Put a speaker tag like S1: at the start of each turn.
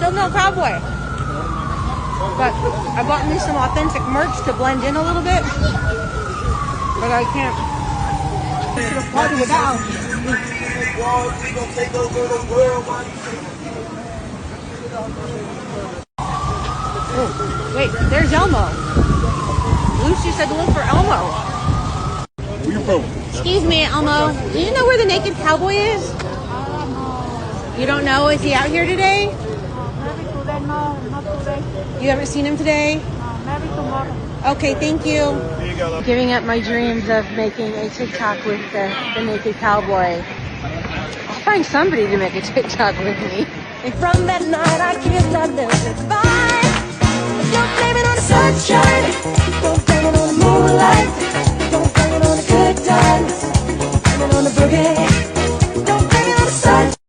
S1: Still no cowboy. But I bought me some authentic merch to blend in a little bit. But I can't party without. Oh, wait, there's Elmo. Lucy said to look for Elmo.
S2: Where you from?
S1: Excuse me, Elmo. Do you know where the naked cowboy is? You don't know? Is he out here today?
S3: Maybe today, no, not today.
S1: You haven't seen him today?
S3: Maybe tomorrow.
S1: Okay, thank you. Giving up my dreams of making a TikTok with the naked cowboy. I'll find somebody to make a TikTok with me.
S4: From that night I kissed our little goodbye. Don't blame it on the sunshine. Don't blame it on the moonlight. Don't blame it on the good times. Blame it on the boogie.